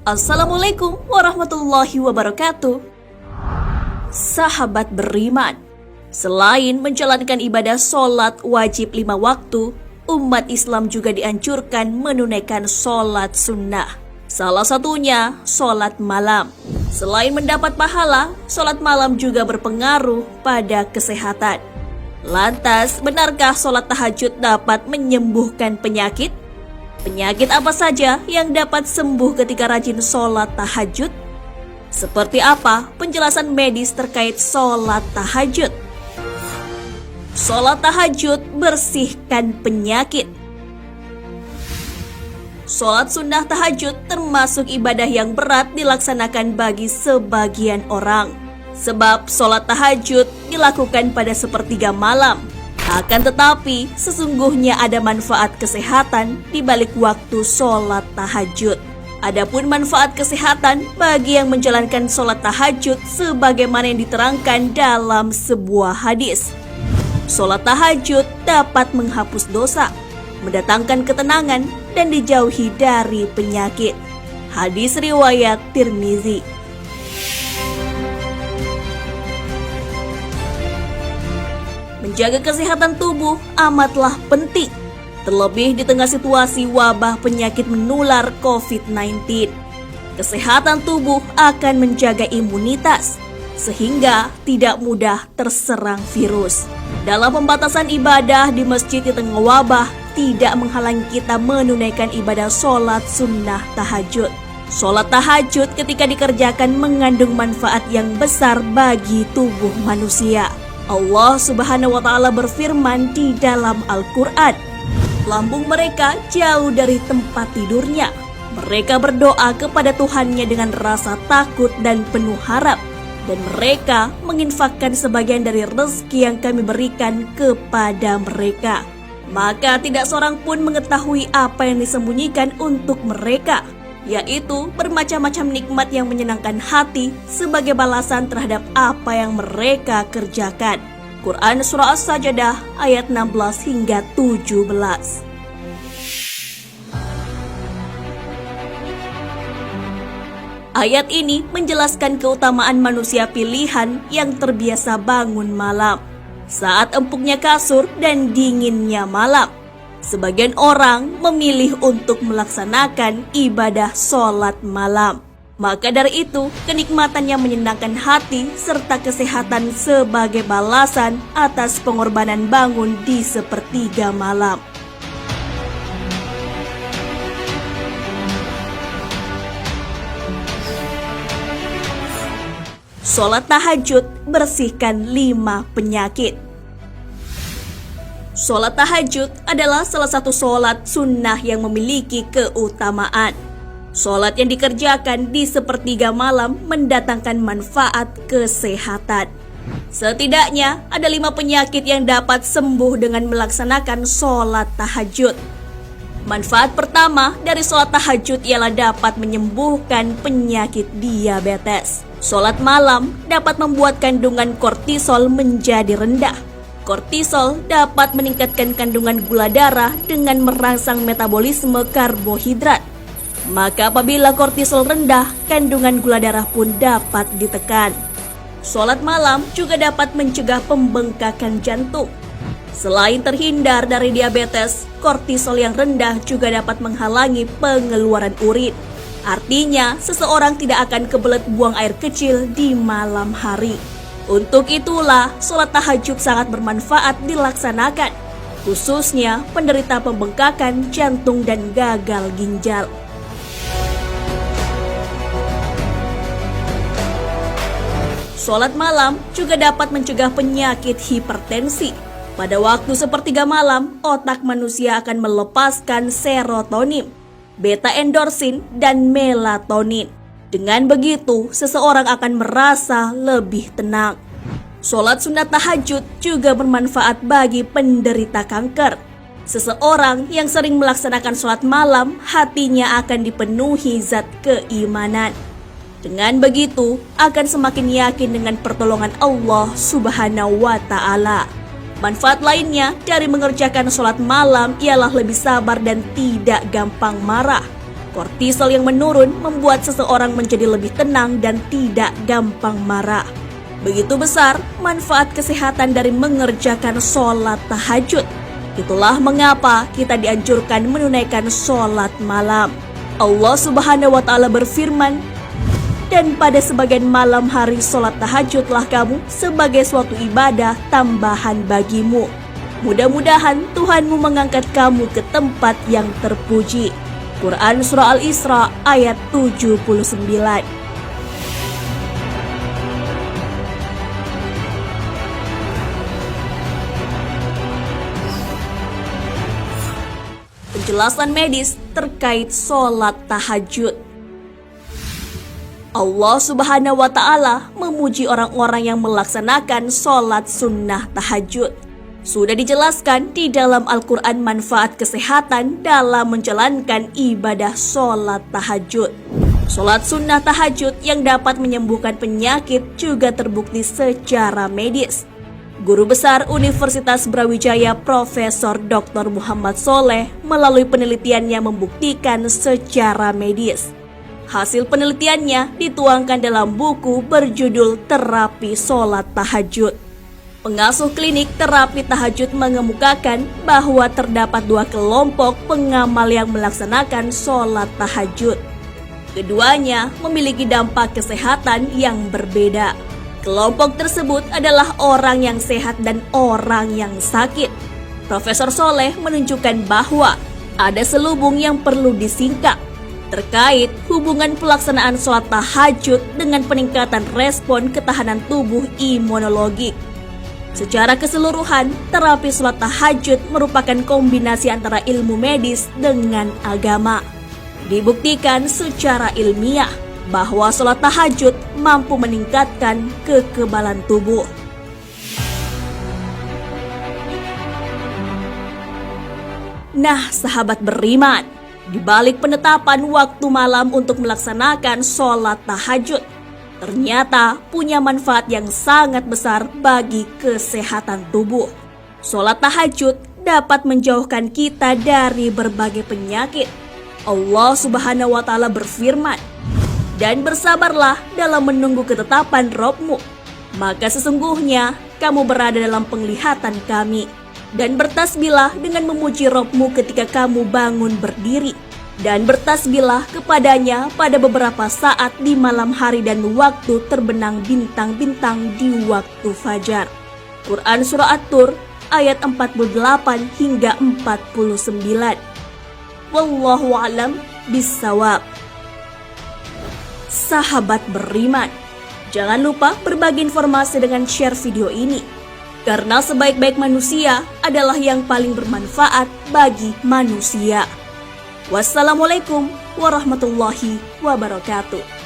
Assalamualaikum warahmatullahi wabarakatuh. Sahabat beriman, selain menjalankan ibadah sholat wajib 5 waktu, umat Islam juga dianjurkan menunaikan sholat sunnah. Salah satunya sholat malam. Selain mendapat pahala, sholat malam juga berpengaruh pada kesehatan. Lantas, benarkah sholat tahajud dapat menyembuhkan penyakit? Penyakit apa saja yang dapat sembuh ketika rajin sholat tahajud? Seperti apa penjelasan medis terkait sholat tahajud? Sholat tahajud bersihkan penyakit. Sholat sunnah tahajud termasuk ibadah yang berat dilaksanakan bagi sebagian orang. Sebab sholat tahajud dilakukan pada sepertiga malam. Akan tetapi, sesungguhnya ada manfaat kesehatan di balik waktu sholat tahajud. Adapun manfaat kesehatan bagi yang menjalankan sholat tahajud sebagaimana yang diterangkan dalam sebuah hadis. Sholat tahajud dapat menghapus dosa, mendatangkan ketenangan, dan dijauhi dari penyakit. Hadis riwayat Tirmizi. Menjaga kesehatan tubuh amatlah penting, terlebih di tengah situasi wabah penyakit menular COVID-19. Kesehatan tubuh akan menjaga imunitas, sehingga tidak mudah terserang virus. Dalam pembatasan ibadah di masjid di tengah wabah, tidak menghalangi kita menunaikan ibadah sholat sunnah tahajud. Sholat tahajud ketika dikerjakan mengandung manfaat yang besar bagi tubuh manusia. Allah Subhanahu wa Ta'ala berfirman di dalam Al-Quran, lambung mereka jauh dari tempat tidurnya. Mereka berdoa kepada Tuhannya dengan rasa takut dan penuh harap, dan mereka menginfakkan sebagian dari rezeki yang kami berikan kepada mereka. Maka tidak seorang pun mengetahui apa yang disembunyikan untuk mereka, yaitu bermacam-macam nikmat yang menyenangkan hati sebagai balasan terhadap apa yang mereka kerjakan. Quran Surah As-Sajdah ayat 16 hingga 17. Ayat ini menjelaskan keutamaan manusia pilihan yang terbiasa bangun malam saat empuknya kasur dan dinginnya malam. Sebagian orang memilih untuk melaksanakan ibadah sholat malam. Maka dari itu, kenikmatan yang menyenangkan hati serta kesehatan sebagai balasan atas pengorbanan bangun di sepertiga malam. Sholat tahajud bersihkan 5 penyakit. Sholat tahajud adalah salah satu sholat sunnah yang memiliki keutamaan. Sholat yang dikerjakan di sepertiga malam mendatangkan manfaat kesehatan. Setidaknya ada 5 penyakit yang dapat sembuh dengan melaksanakan sholat tahajud. Manfaat pertama dari sholat tahajud ialah dapat menyembuhkan penyakit diabetes. Sholat malam dapat membuat kandungan kortisol menjadi rendah. Kortisol dapat meningkatkan kandungan gula darah dengan merangsang metabolisme karbohidrat. Maka apabila kortisol rendah, kandungan gula darah pun dapat ditekan. Sholat malam juga dapat mencegah pembengkakan jantung. Selain terhindar dari diabetes, kortisol yang rendah juga dapat menghalangi pengeluaran urin. Artinya, seseorang tidak akan kebelet buang air kecil di malam hari. Untuk itulah, sholat tahajud sangat bermanfaat dilaksanakan, khususnya penderita pembengkakan jantung dan gagal ginjal. Sholat malam juga dapat mencegah penyakit hipertensi. Pada waktu sepertiga malam, otak manusia akan melepaskan serotonin, beta endorfin, dan melatonin. Dengan begitu, seseorang akan merasa lebih tenang. Sholat sunat tahajud juga bermanfaat bagi penderita kanker. Seseorang yang sering melaksanakan sholat malam, hatinya akan dipenuhi zat keimanan. Dengan begitu, akan semakin yakin dengan pertolongan Allah Subhanahu wa Ta'ala. Manfaat lainnya dari mengerjakan sholat malam ialah lebih sabar dan tidak gampang marah. Kortisol yang menurun membuat seseorang menjadi lebih tenang dan tidak gampang marah. Begitu besar manfaat kesehatan dari mengerjakan sholat tahajud. Itulah mengapa kita dianjurkan menunaikan sholat malam. Allah Subhanahu wa Ta'ala berfirman, "Dan pada sebagian malam hari sholat tahajudlah kamu sebagai suatu ibadah tambahan bagimu. Mudah-mudahan Tuhanmu mengangkat kamu ke tempat yang terpuji." Quran Surah Al-Isra ayat 79. Penjelasan medis terkait sholat tahajud. Allah Subhanahu wa Ta'ala memuji orang-orang yang melaksanakan sholat sunnah tahajud. Sudah dijelaskan di dalam Al-Quran manfaat kesehatan dalam menjalankan ibadah sholat tahajud. Sholat sunnah tahajud yang dapat menyembuhkan penyakit juga terbukti secara medis. Guru Besar Universitas Brawijaya Profesor Dr. Muhammad Soleh melalui penelitiannya membuktikan secara medis. Hasil penelitiannya dituangkan dalam buku berjudul Terapi Sholat Tahajud. Pengasuh klinik terapi tahajud mengemukakan bahwa terdapat dua kelompok pengamal yang melaksanakan sholat tahajud. Keduanya memiliki dampak kesehatan yang berbeda. Kelompok tersebut adalah orang yang sehat dan orang yang sakit. Profesor Soleh menunjukkan bahwa ada selubung yang perlu disingkap terkait hubungan pelaksanaan sholat tahajud dengan peningkatan respon ketahanan tubuh imunologik. Secara keseluruhan, terapi sholat tahajud merupakan kombinasi antara ilmu medis dengan agama. Dibuktikan secara ilmiah bahwa sholat tahajud mampu meningkatkan kekebalan tubuh. Nah, sahabat beriman, di balik penetapan waktu malam untuk melaksanakan sholat tahajud, ternyata punya manfaat yang sangat besar bagi kesehatan tubuh. Sholat tahajud dapat menjauhkan kita dari berbagai penyakit. Allah Subhanahu wa Ta'ala berfirman, "Dan bersabarlah dalam menunggu ketetapan Rabb-mu, maka sesungguhnya kamu berada dalam penglihatan kami. Dan bertasbihlah dengan memuji Rabb-mu ketika kamu bangun berdiri. Dan bertasbihlah kepadanya pada beberapa saat di malam hari dan waktu terbenam bintang-bintang di waktu fajar." Quran Surah At-Tur ayat 48 hingga 49. Wallahu a'lam bissawab. Sahabat beriman, jangan lupa berbagi informasi dengan share video ini. Karena sebaik-baik manusia adalah yang paling bermanfaat bagi manusia. Wassalamualaikum warahmatullahi wabarakatuh.